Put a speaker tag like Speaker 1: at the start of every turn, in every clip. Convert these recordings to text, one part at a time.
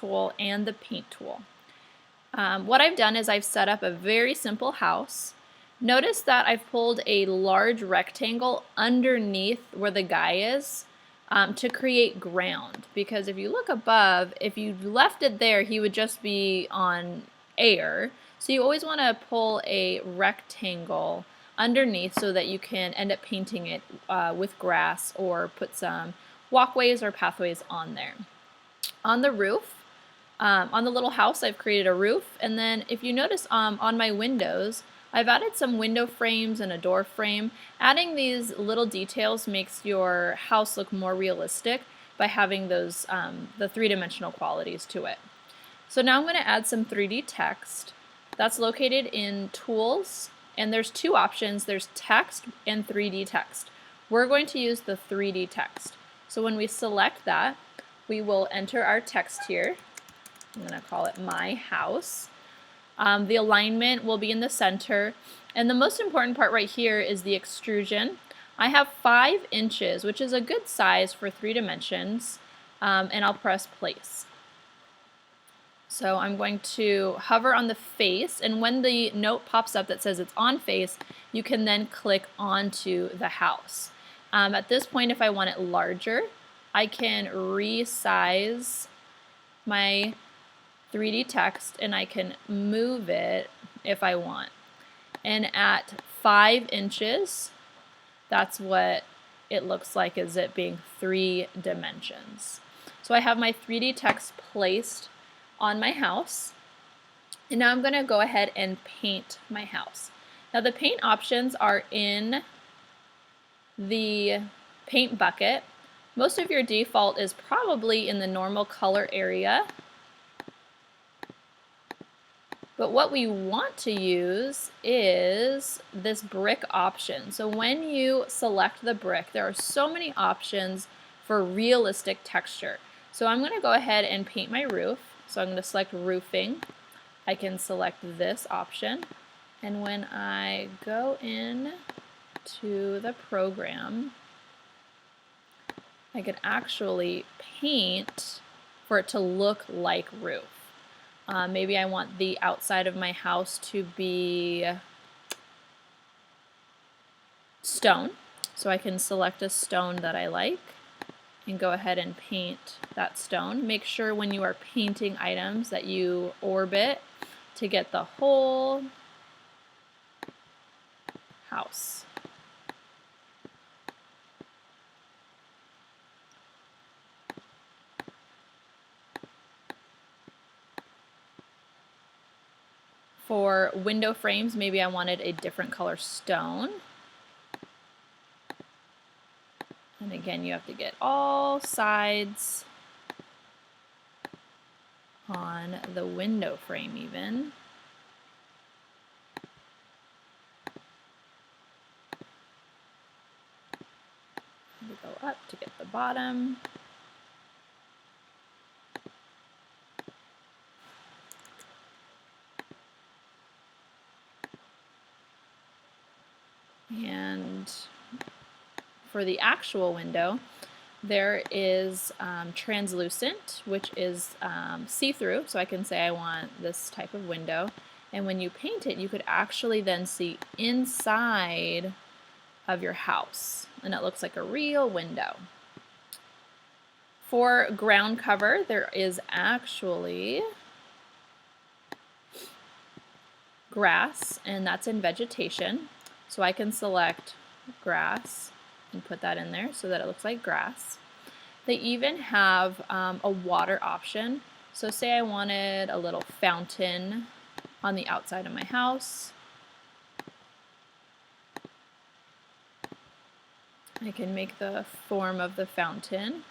Speaker 1: tool and the paint tool. What I've done is I've set up a very simple house. Notice that I've pulled a large rectangle underneath where the guy is to create ground, because if you look above, if you left it there, he would just be on air. So you always want to pull a rectangle underneath so that you can end up painting it with grass or put some walkways or pathways on there. On the roof, on the little house, I've created a roof, and then if you notice on my windows, I've added some window frames and a door frame. Adding these little details makes your house look more realistic by having those the three-dimensional qualities to it. So now I'm going to add some 3D text. That's located in Tools, and there's two options. There's Text and 3D Text. We're going to use the 3D text. So when we select that, we will enter our text here. I'm going to call it My House. The alignment will be in the center, and the most important part right here is the extrusion. I have 5 inches, which is a good size for 3 dimensions, and I'll press place. So I'm going to hover on the face, and when the note pops up that says it's on face, you can then click onto the house. At this point, if I want it larger, I can resize my 3D text and I can move it if I want. And at 5 inches, that's what it looks like, as it being 3 dimensions. So I have my 3D text placed on my house, and now I'm going to go ahead and paint my house. Now the paint options are in the paint bucket. Most of your default is probably in the normal color area, but what we want to use is this brick option. So when you select the brick, there are so many options for realistic texture. So I'm going to go ahead and paint my roof. So I'm going to select roofing. I can select this option, and when I go in to the program, I can actually paint for it to look like roof. Maybe I want the outside of my house to be stone, so I can select a stone that I like and go ahead and paint that stone. Make sure when you are painting items that you orbit to get the whole house. For window frames, maybe I wanted a different color stone. And again, you have to get all sides on the window frame even. We go up to get the bottom. And for the actual window, there is translucent, which is see-through, so I can say I want this type of window. And when you paint it, you could actually then see inside of your house, and it looks like a real window. For ground cover, there is actually grass, and that's in vegetation. So I can select grass and put that in there so that it looks like grass. They even have a water option. So say I wanted a little fountain on the outside of my house. I can make the form of the fountain.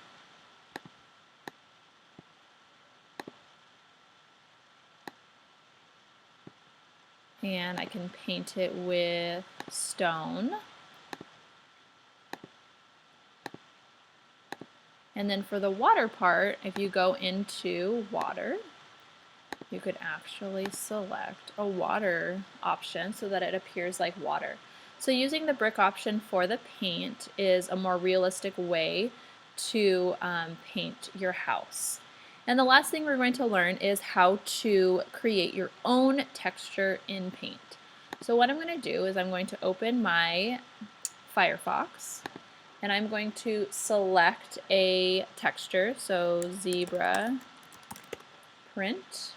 Speaker 1: And I can paint it with stone. And then for the water part, if you go into water, you could actually select a water option so that it appears like water. So using the brick option for the paint is a more realistic way to paint your house. And the last thing we're going to learn is how to create your own texture in Paint. So what I'm going to do is I'm going to open my Firefox and I'm going to select a texture, so zebra print.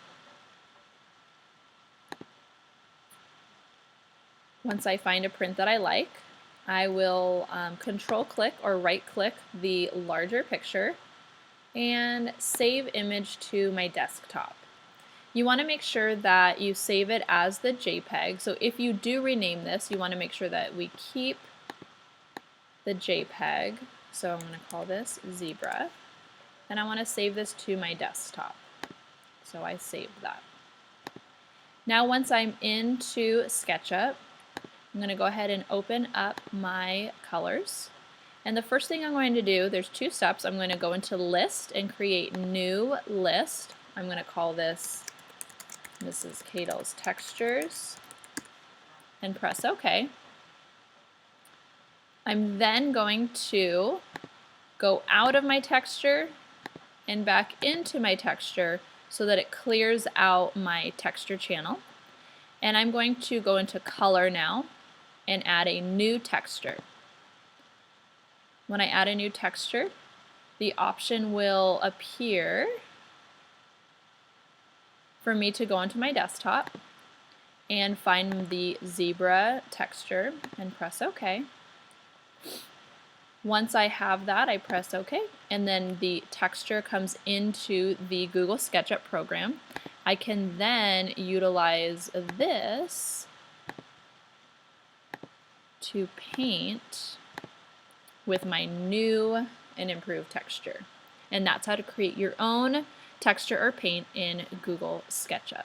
Speaker 1: Once I find a print that I like, I will control click or right click the larger picture and save image to my desktop. You want to make sure that you save it as the JPEG. So if you do rename this, you want to make sure that we keep the JPEG. So I'm going to call this zebra. And I want to save this to my desktop. So I saved that. Now once I'm into SketchUp, I'm going to go ahead and open up my colors. And the first thing I'm going to do, there's two steps. I'm going to go into List and create New List. I'm going to call this Mrs. Cadle's Textures and press OK. I'm then going to go out of my texture and back into my texture so that it clears out my texture channel. And I'm going to go into Color now and add a new texture. When I add a new texture, the option will appear for me to go onto my desktop and find the zebra texture and press OK. Once I have that, I press OK, and then the texture comes into the Google SketchUp program. I can then utilize this to paint with my new and improved texture. And that's how to create your own texture or paint in Google SketchUp.